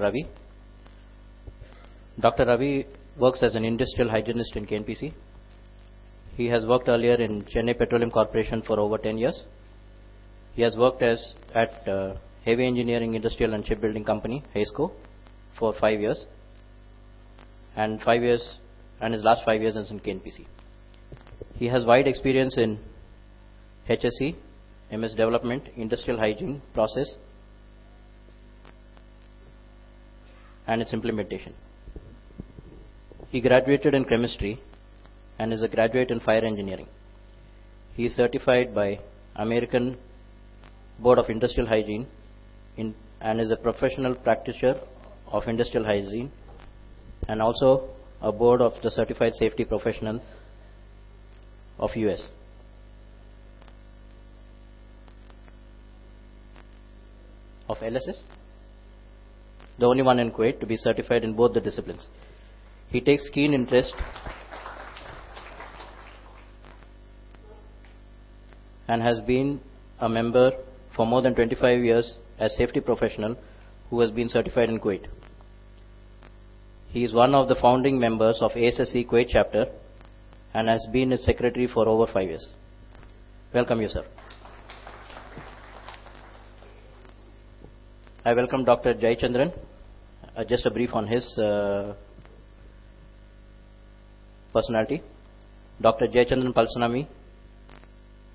Ravi. Dr. Ravi works as an industrial hygienist in KNPC. He has worked earlier in Chennai Petroleum Corporation for over 10 years. He has worked at Heavy Engineering Industrial and Shipbuilding Company, HASCO, for 5 years. And his last 5 years is in KNPC. He has wide experience in HSE, MS development, industrial hygiene process, and its implementation. He graduated in chemistry and is a graduate in fire engineering. He is certified by American Board of Industrial Hygiene and is a professional practitioner of industrial hygiene and also a board of the Certified Safety Professional of US. Of LSS? The only one in Kuwait to be certified in both the disciplines. He takes keen interest and has been a member for more than 25 years as safety professional who has been certified in Kuwait. He is one of the founding members of ASSE Kuwait chapter and has been its secretary for over 5 years. Welcome you, sir. I welcome Dr. Jayachandran. Just a brief on his personality. Dr. Jayachandran Palsanami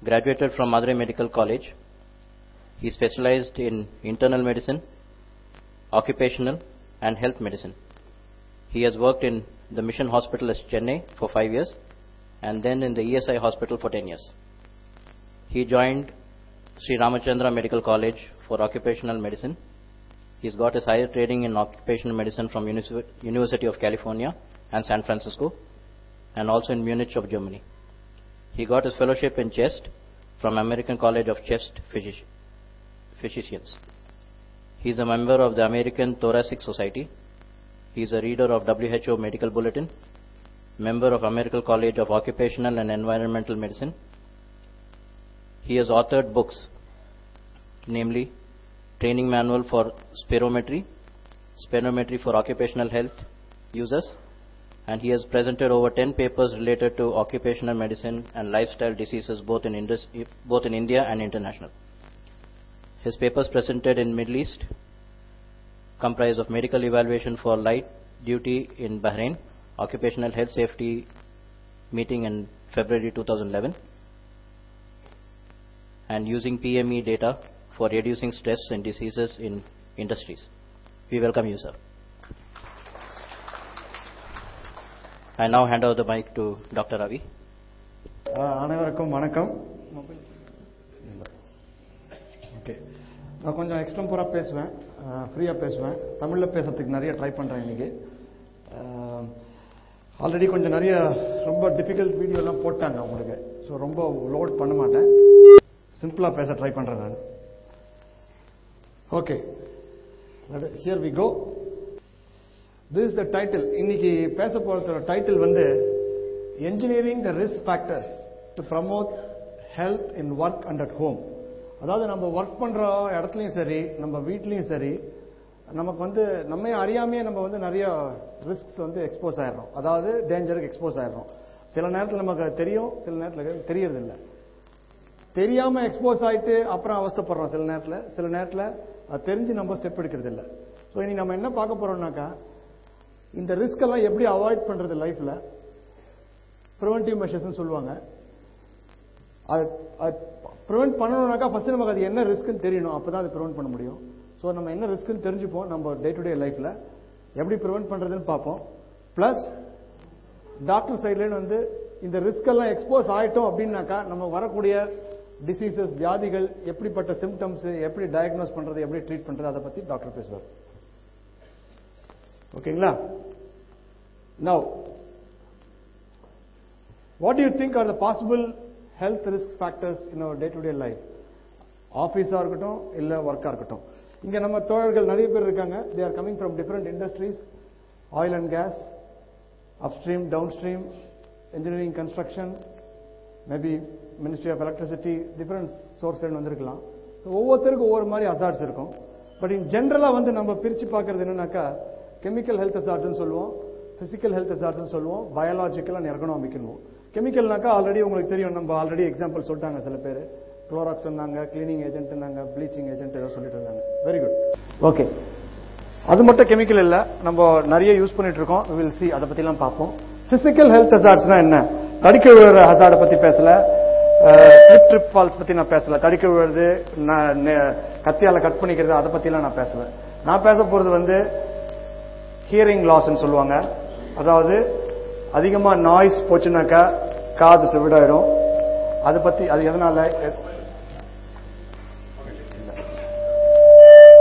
graduated from Madurai Medical College. He specialized in internal medicine, occupational and health medicine. He has worked in the Mission Hospital at Chennai for 5 years and then in the ESI Hospital for 10 years. He joined Sri Ramachandra Medical College for occupational medicine. He's got his higher training in occupational medicine from University of California and San Francisco and also in Munich of Germany. He got his fellowship in chest from American College of Chest Physicians. He's a member of the American Thoracic Society. He's a reader of WHO Medical Bulletin, member of American College of Occupational and Environmental Medicine. He has authored books, namely Training Manual for Spirometry, Spirometry for Occupational Health Users, and he has presented over 10 papers related to occupational medicine and lifestyle diseases both in India and international. His papers presented in Middle East comprise of medical evaluation for light duty in Bahrain, occupational health safety meeting in February 2011, and using PME data for reducing stress and diseases in industries. We welcome you, sir. I now hand over the mic to Dr. Ravi. அனைவருக்கும் வணக்கம். Okay, நான் கொஞ்சம் எக்ஸ்டெம்பரா பேசுவேன், ஃப்ரீயா பேசுவேன். தமிழ்ல பேசுறதுக்கு நிறைய ட்ரை பண்றேன் இன்னைக்கு. ஆல்ரெடி கொஞ்சம் நிறைய ரொம்ப டிஃபிகல்ட் வீடியோ எல்லாம் போட்டாங்க உங்களுக்கு. ஸோ ரொம்ப லோட் பண்ண மாட்டேன், சிம்பிளா பேச ட்ரை பண்றேன் நான். Okay, here we go. This is the title. இன்னைக்கு பேச போற டைட்டில் வந்து Engineering the Risk Factors to Promote Health in Work and at Home. அதாவது நம்ம ஒர்க் பண்ற இடத்துலயும் சரி, நம்ம வீட்லயும் சரி, நமக்கு வந்து நம்ம அறியாமையே நம்ம வந்து நிறைய ரிஸ்க்ஸ் வந்து எக்ஸ்போஸ் ஆயிடுறோம். அதாவது டேஞ்சருக்கு எக்ஸ்போஸ் ஆயிடுறோம். சில நேரத்தில் நமக்கு தெரியும், சில நேரத்தில் தெரியறது இல்லை. தெரியாம எக்ஸ்போஸ் ஆயிட்டு அப்புறம் அவஸ்தைப்படுறோம் சில நேரத்தில் அது தெரிஞ்சு நம்ம ஸ்டெப் எடுக்கிறது இல்லை. ஸோ இனி நம்ம என்ன பார்க்க போறோம்னாக்கா, இந்த ரிஸ்க் எல்லாம் எப்படி அவாய்ட் பண்றது லைஃப்ல, ப்ரிவென்டிவ் மெஷர்ஸ் சொல்லுவாங்க. அது ப்ரிவென்ட் பண்ணணும்னாக்கா ஃபர்ஸ்ட் நமக்கு அது என்ன ரிஸ்க்னு தெரியணும், அப்பதான் அது ப்ரிவென்ட் பண்ண முடியும். ஸோ நம்ம என்ன ரிஸ்க்னு தெரிஞ்சுப்போம், நம்ம டே டு டே லைஃப்ல எப்படி ப்ரிவென்ட் பண்றதுன்னு பார்ப்போம். பிளஸ் டாக்டர் சைட்லேருந்து வந்து இந்த ரிஸ்க் எல்லாம் எக்ஸ்போஸ் ஆயிட்டோம் அப்படின்னாக்கா நம்ம வரக்கூடிய டிசீசஸ், வியாதிகள், எப்படிப்பட்ட சிம்டம்ஸ், எப்படி டயக்னோஸ் பண்றது, எப்படி ட்ரீட் பண்றது, அதை பத்தி டாக்டர் பேசுவார். ஓகேங்களா? Now, what do you think are the possible health risk factors in our day-to-day life? ஆபீஸா இருக்கட்டும், இல்ல ஒர்க்கா இருக்கட்டும். இங்க நம்ம தோழர்கள் நிறைய பேர் இருக்காங்க. They are coming from different industries, oil and gas, upstream, downstream, engineering, construction, maybe Ministry of Electricity, different sources வந்திருக்கலாம். ஒவ்வொருத்தருக்கும் ஒவ்வொரு மாதிரி அசார்ட்ஸ் இருக்கும். பட் இன் ஜெனரலா வந்து நம்ம பிரிச்சு பார்க்கறது என்னன்னாக்கா கெமிக்கல் ஹெல்த் ஹசார்ட்ஸ் சொல்லுவோம், பிசிக்கல் ஹெல்த் ஹசார்ட்ஸ் சொல்லுவோம், பயாலஜிக்கல் அண்ட் எர்கனாமிக். கெமிக்கல்னாக்கா ஆல்ரெடி உங்களுக்கு தெரியும், நம்ம ஆல்ரெடி எக்ஸாம்பிள் சொல்லிட்டாங்க சில பேர். குளோராக்ஸ் சொன்னாங்க, கிளீனிங் ஏஜென்ட் சொன்னாங்க, ப்ளீச்சிங் ஏஜென்ட் ஏதோ சொல்லிட்டு இருந்தாங்க. Very good. ஓகே, அது மட்டும் கெமிக்கல் இல்ல, நம்ம நிறைய யூஸ் பண்ணிட்டு இருக்கோம். we will see, அத பத்தி எல்லாம் பார்ப்போம். பிசிக்கல் ஹெல்த் ஹசார்ட்ஸ்னா என்ன? தடிக்க விழுற ஹசார்ட பத்தி பேசல, ஸ்லிப் ட்ரிப் ஃபால்ஸ் பத்தி நான் பேசல, தடிக்க விழுறது, கத்தியால கட் பண்ணிக்கிறது, அதை பத்தி எல்லாம் நான் பேசல. நான் பேச போறது வந்து ஹியரிங் லாஸ் சொல்லுவாங்க. அதாவது அதிகமா நாய்ஸ் போச்சுனாக்கா காது செவிடாயிடும். அதை பத்தி, அது எதனால,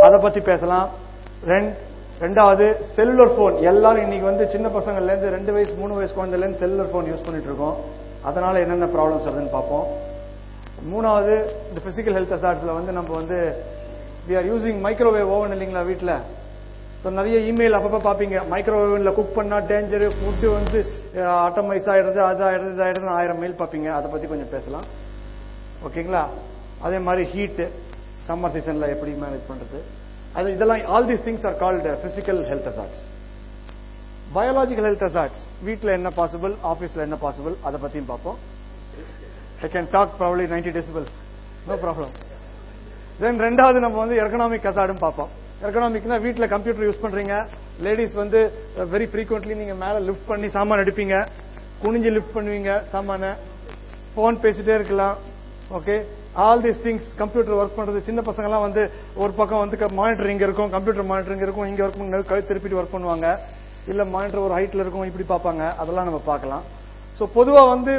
அதை பத்தி பேசலாம். ரெண்டாவது செல்லுலர் போன். எல்லாரும் இன்னைக்கு வந்து சின்ன பசங்கள்ல இருந்து 2 வயசு 3 வயசு குழந்தைல இருந்து செல்லுலர் போன் யூஸ் பண்ணிட்டு இருக்கோம். அதனால என்னென்ன ப்ராப்ளம்ஸ் வருதுன்னு பார்ப்போம். மூணாவது, இந்த பிசிக்கல் ஹெல்த் ஹசார்ட்ஸ்ல வந்து நம்ம வந்து we are using microwave oven இல்லைங்களா வீட்டுல. நிறைய இமெயில் அப்பப்ப பாப்பீங்க, மைக்ரோவேவ்ல குக் பண்ணா டேஞ்சர், ஃபுட் வந்து ஆட்டோமைஸ் ஆயிடுறது, அது ஆயிடுறது, இதாயிடுறது, 1000 மெயில் பாப்பீங்க. அதை பத்தி கொஞ்சம் பேசலாம். ஓகேங்களா? அதே மாதிரி ஹீட், சம்மர் சீசன்ல எப்படி மேனேஜ் பண்றது, அது இதெல்லாம் all these things are called physical health hazards. Biological health hazards, வீட்டுல என்ன பாசிபிள், ஆபீஸ்ல என்ன பாசிபிள், அதை பத்தியும் பார்ப்போம். I can talk probably 90 decibels, no problem. Then ரெண்டாவது நம்ம வந்து எர்கனாமிக் ஹசார்டும் பார்ப்போம். எர்கனாமிக்னா வீட்டுல கம்ப்யூட்டர் யூஸ் பண்றீங்க, லேடிஸ் வந்து வெரி ஃப்ரீக்வென்ட்லி நீங்க மேல லிஃப்ட் பண்ணி சாமான் எடுப்பீங்க, குனிஞ்சு லிஃப்ட் பண்ணுவீங்க சாமான, போன் பேசிட்டே இருக்கலாம். Okay, all these things computer work பண்றது. சின்ன பசங்க எல்லாம் வந்து ஒரு பக்கம் வந்து மானிட்டரிங் இருக்கும், கம்ப்யூட்டர் மானிட்டரிங் இருக்கும், இங்க ஒர்க் பண்ண கழுத்து திருப்பிட்டு ஒர்க் பண்ணுவாங்க, இல்ல மானிட்டர் ஒரு ஹைட்ல இருக்கும், இப்படி பார்ப்பாங்க. அதெல்லாம் நம்ம பார்க்கலாம். சோ பொதுவா வந்து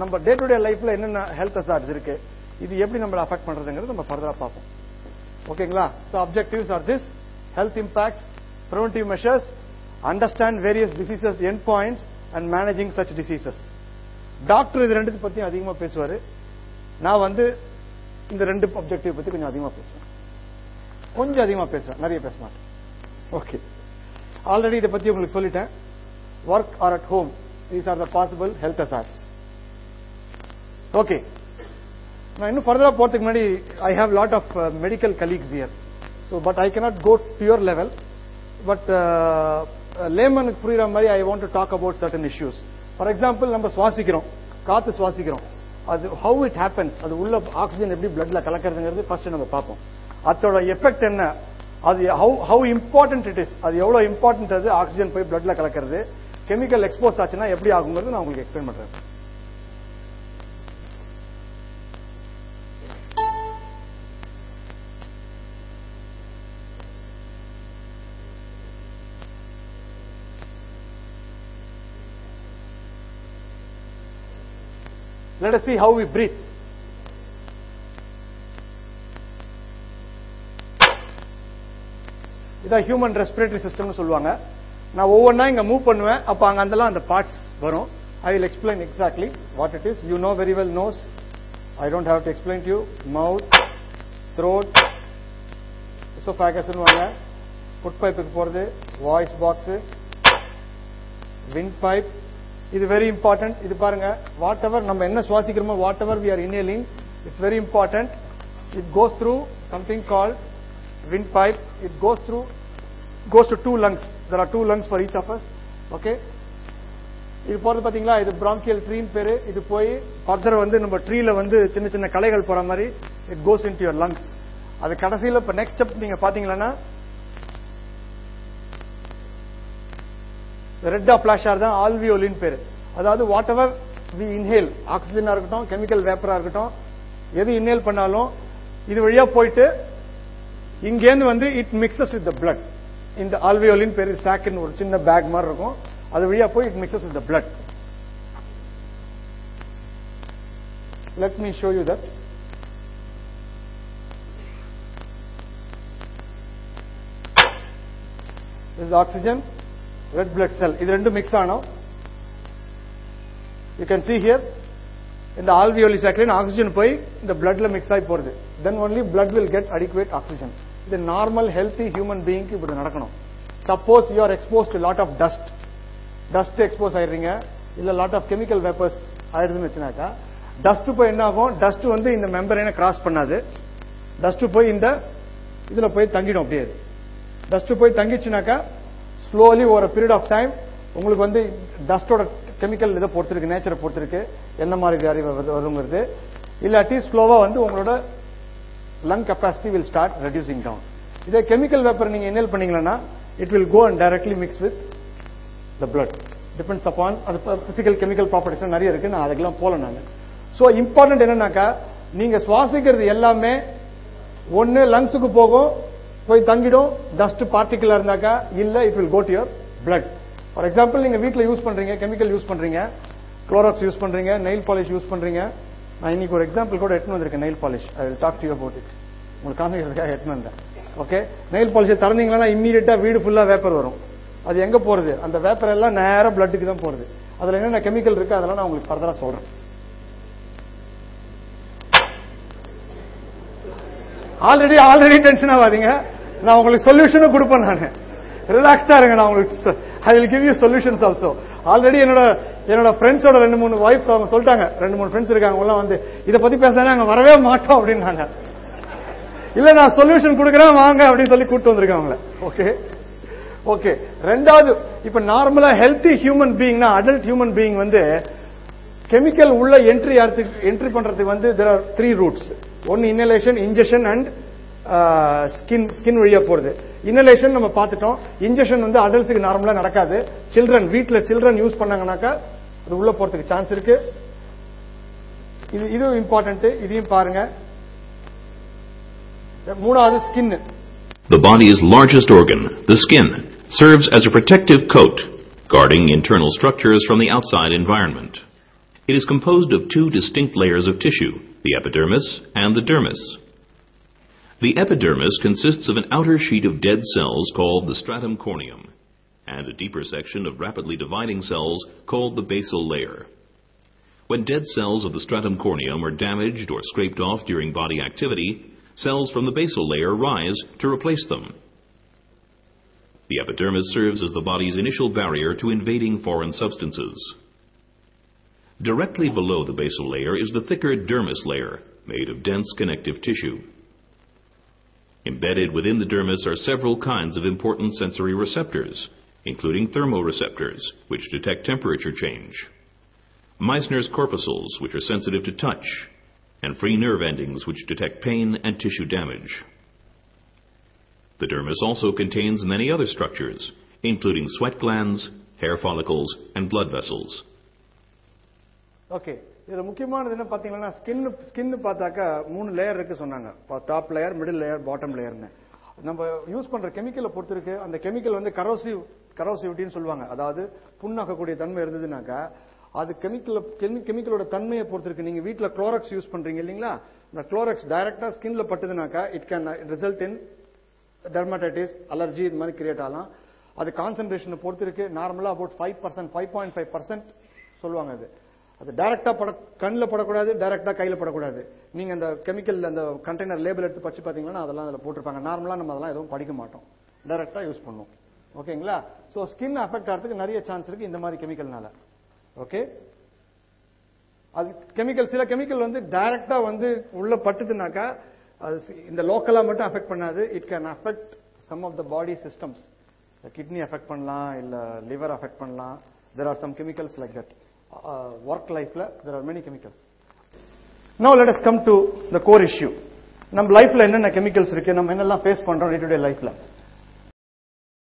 நம்ம டே டு டே லைஃப்ல என்னென்ன ஹெல்த் ஹசார்ட்ஸ் இருக்கு, இது எப்படி நம்மள அஃபெக்ட் பண்றதுங்கிறது நம்ம ஃபர்தரா பார்ப்போம். ஓகேங்களா? So objectives are this: health impacts, preventive measures, understand various diseases endpoints and managing such diseases. Doctor இது ரெண்டுத்தை பத்தி அதிகமா பேசுவாரு. நான் வந்து இந்த 2 அப்ஜெக்டிவ் பத்தி கொஞ்சம் அதிகமா பேசுவேன். கொஞ்சம் அதிகமா பேசுவேன், நிறைய பேச மாட்டேன். ஓகே, ஆல்ரெடி இதை பத்தி உங்களுக்கு சொல்லிட்டேன். Work or at home, these are the possible health hazards. Okay, நான் இன்னும் ஃபர்தரா போறதுக்கு முன்னாடி I have lot of medical colleagues here. So but I cannot go to your level. But லேமனுக்கு புரியுற மாதிரி I want to talk about certain issues. For example, நம்ம சுவாசிக்கிறோம், காத்து சுவாசிக்கிறோம், அது ஹவு இட் ஹேப்பன்ஸ், அது உள்ள ஆக்சிஜன் எப்படி பிளட்ல கலக்கிறதுங்கிறது ஃபர்ஸ்ட் நம்ம பார்ப்போம். அதோட எஃபெக்ட் என்ன, அது ஹவு இம்பார்ட்டன்ட் இட் இஸ், அது எவ்வளவு இம்பார்ட்டன்ட், அது ஆக்சிஜன் போய் பிளட்ல கலக்கிறது. கெமிக்கல் எக்ஸ்போஸ் ஆச்சுன்னா எப்படி ஆகுங்கிறது நான் உங்களுக்கு எக்ஸ்பிளைன் பண்றேன். Let us see how we breathe. இத ஹியூமன் ரெஸ்பிரேட்டரி சிஸ்டம்னு சொல்லுவாங்க. நான் ஒவ்வொன்றா இங்க மூவ் பண்ணுவேன், அப்ப அங்க அந்த பார்ட்ஸ் வரும். I will explain exactly what it is. You know very well nose. I don't have to explain to you. Mouth, throat, esophagus னுவாங்க, foot pipe க்கு போறது, voice box, windpipe. இது வெரி இம்பார்ட்டன்ட். இது பாருங்க, வாட் எவர் நம்ம என்ன சுவாசிக்கிறோமோ, whatever we are inhaling, it's very important. It goes through something called wind pipe. It goes to 2 lungs. There are 2 lungs for each of us. Okay, இது போறது பாத்தீங்களா, இது bronchial tree பேரு. இது போய் ஃபர்தர் வந்து நம்ம ட்ரீல வந்து சின்ன சின்ன களைகள் போற மாதிரி it goes into your lungs. அது கடைசியில இப்ப நெக்ஸ்ட் ஸ்டெப் நீங்க பாத்தீங்கன்னா ரெட் அப்ளாஷார் தான் ஆல்வியோலின் பேரு. அதாவது வாட் எவர் வி இன்ஹேல், ஆக்சிஜனா இருக்கட்டும், கெமிக்கல் வேப்பரா இருக்கட்டும், எது இன்ஹேல் பண்ணாலும் இது வழியா போயிட்டு இங்கேருந்து வந்து it mixes with the blood. இந்த ஆல்வியோலின் பேரு சாக்கின் ஒரு சின்ன பேக் மாதிரி இருக்கும், அது வழியா போய் it mixes with the blood. Let me show you that. This is oxygen, red blood cell. இது ரெண்டும் மிக்ஸ் ஆனோம். You can see here in the alveoli saccharine oxygen போய் இந்த bloodல mix ஆகி போறது. Then only blood will get adequate oxygen. The normal healthy human being க்கு இப்படி நடக்கணும். Suppose you are exposed to lot of dust expose ஆயிடுறீங்க, இல்ல lot of chemical vapors ஆயிடுதுன்னு வச்சுனாக்கா, டஸ்ட் போய் என்ன ஆகும், டஸ்ட் வந்து இந்த மெம்பரேனை கிராஸ் பண்ணாது, டஸ்ட் போய் இந்த இதுல போய் தங்கிடும். அப்படியே டஸ்ட் போய் தங்கிச்சுனாக்கா ஸ்லோலி ஒரு பீரியட் ஆஃப் டைம் உங்களுக்கு வந்து டஸ்டோட கெமிக்கல் இதை பொறுத்திருக்கு, நேச்சரை பொறுத்திருக்கு என்ன மாதிரி வியாதி வருங்கிறது. இல்லாட்டி ஸ்லோவா வந்து உங்களோட lung capacity will start reducing down. இதே கெமிக்கல் வேப்பர் நீங்க இன்ஹேல் பண்ணீங்கன்னா it will go and directly mix with the blood. Depends upon அது பிசிக்கல் கெமிக்கல் ப்ராப்பர்ட்டிஸ் நிறைய இருக்கு, நான் அதுக்கெல்லாம் போல நான். சோ இம்பார்ட்டன்ட் என்னன்னாக்கா நீங்க சுவாசிக்கிறது எல்லாமே ஒன்னு லங்ஸுக்கு போகும், போய் தங்கிடும் டஸ்ட் பார்ட்டிகலா இருந்தாக்கா, இல்ல it will go to your blood. For example நீங்க வீட்டில் யூஸ் பண்றீங்க, கெமிக்கல் யூஸ் பண்றீங்க, குளோராக்ஸ் யூஸ் பண்றீங்க, நெயில் பாலிஷ் யூஸ் பண்றீங்க. நான் இன்னைக்கு ஒரு எக்ஸாம்பிள் கூட எடுத்து வந்திருக்கேன், nail polish. I will talk to you about it. உங்களுக்கு காமிக்கிறதுக்காக எடுத்து வந்தேன். ஓகே, நெயில் பாலிஷை திறந்தீங்கன்னா இம்மீடியட்டா வீடு ஃபுல்லா வேப்பர் வரும். அது எங்க போறது? அந்த வேப்பர் எல்லாம் நேரா பிளட்டுக்கு தான் போறது. அதுல என்னென்ன கெமிக்கல் இருக்கு அதெல்லாம் நான் உங்களுக்கு ஃபர்தரா சொல்றேன். ஆல்ரெடி டென்ஷன் ஆகாதீங்க, நான் உங்களுக்கு சொல்யூஷனும் கொடுப்பேன். நான் ரிலாக்ஸ்டா இருங்க, நான் உங்களுக்கு I will give you solutions also. Already என்னோட ஃப்ரெண்ட்ஸோட 2-3 வைஃப்ஸ் அவங்க சொல்லிட்டாங்க, 2-3 ஃப்ரெண்ட்ஸ் இருக்காங்க, எல்லாம் வந்து இதை பத்தி பேசினா நாங்க வரவே மாட்டோம் அப்படின்னாங்க. இல்ல நான் சொல்யூஷன் கொடுக்குறேன் வாங்க அப்படின்னு சொல்லி கூப்பிட்டு வந்திருக்கேன் அவங்கள. Okay okay. ரெண்டாவது, இப்ப நார்மலா ஹெல்த்தி ஹியூமன் பீயிங்னா அடல்ட் ஹியூமன் பீயிங் வந்து கெமிக்கல் உள்ள என்ட்ரி பண்றதுக்கு வந்து there are 3 routes. ஒன்னு இன்ஹலேஷன், இன்ஜெக்ஷன் அண்ட் ஸ்கின் வழியா போறது. இன்ஹலேஷன் நம்ம பார்த்துட்டோம். இன்ஜெக்ஷன் வந்து அடல்ட்ஸுக்கு நார்மலா நடக்காது. சில்ட்ரன் யூஸ் பண்ணாங்கன்னாக்கா அது உள்ள போறதுக்கு சான்ஸ் இருக்கு. இது இம்பார்ட்டன்ட், இதையும் பாருங்க. மூணாவது skin. The body's largest organ, the skin, serves as a protective coat, guarding internal structures from the outside environment. It is composed of 2 distinct layers of tissue, the epidermis and the dermis. The epidermis consists of an outer sheet of dead cells called the stratum corneum, and a deeper section of rapidly dividing cells called the basal layer. When dead cells of the stratum corneum are damaged or scraped off during body activity, cells from the basal layer rise to replace them. The epidermis serves as the body's initial barrier to invading foreign substances. Directly below the basal layer is the thicker dermis layer, made of dense connective tissue. Embedded within the dermis are several kinds of important sensory receptors, including thermoreceptors, which detect temperature change, Meissner's corpuscles, which are sensitive to touch, and free nerve endings which detect pain and tissue damage. The dermis also contains many other structures, including sweat glands, hair follicles, and blood vessels. Okay, இதுல முக்கியமானது என்ன பாத்தீங்கன்னா skin பார்த்தாக்கா 3 layer இருக்கு சொன்னாங்க. Top layer, middle layer, bottom லேயர்னு. நம்ம use பண்ற கெமிக்கலை பொறுத்து இருக்கு. அந்த கெமிக்கல் வந்து கரோசிவிட்டின்னு சொல்லுவாங்க. அதாவது புண்ணாக்கக்கூடிய தன்மை இருந்ததுனாக்கா அது கெமிக்கலோட தன்மையை பொறுத்து இருக்கு. நீங்க வீட்டுல குளோராக்ஸ் யூஸ் பண்றீங்க இல்லீங்களா, இந்த குளோராக்ஸ் டைரக்டா ஸ்கின்ல பட்டுதுனாக்கா it can result in dermatitis, allergy, இது மாதிரி கிரியேட் ஆகலாம். அது கான்சென்ட்ரேஷனை பொறுத்து இருக்கு. நார்மலா அபவுட் 5%, 5.5% சொல்லுவாங்க. அது டைரக்டா கண்ணில் படக்கூடாது, டைரக்டா கையில படக்கூடாது. நீங்க அந்த கெமிக்கல் அந்த கண்டெய்னர் லேபிள் எடுத்து படிச்சு பாத்தீங்கன்னா அதெல்லாம் அதுல போட்டிருப்பாங்க. நார்மலா நம்ம அதெல்லாம் எதுவும் படிக்க மாட்டோம், டைரக்டா யூஸ் பண்ணுவோம். ஓகேங்களா? சோ ஸ்கின் அஃபெக்ட் ஆகிறதுக்கு நிறைய சான்ஸ் இருக்கு இந்த மாதிரி கெமிக்கல்னால. ஓகே, அது கெமிக்கல், சில கெமிக்கல் வந்து டைரக்டா வந்து உள்ள பட்டுதுனாக்கா அது இந்த லோக்கலா மட்டும் அஃபெக்ட் பண்ணாது. It can affect some of the body systems. Kidney affect பண்ணலாம், இல்ல லிவர் அஃபெக்ட் பண்ணலாம். there are some chemicals like that. Work life la there are many chemicals. Now let us come to the core issue. நம்ம லைஃப்ல என்னென்ன chemicals இருக்கு, நம்ம என்னெல்லாம் face பண்றோம் டே டு டே லைஃப்ல.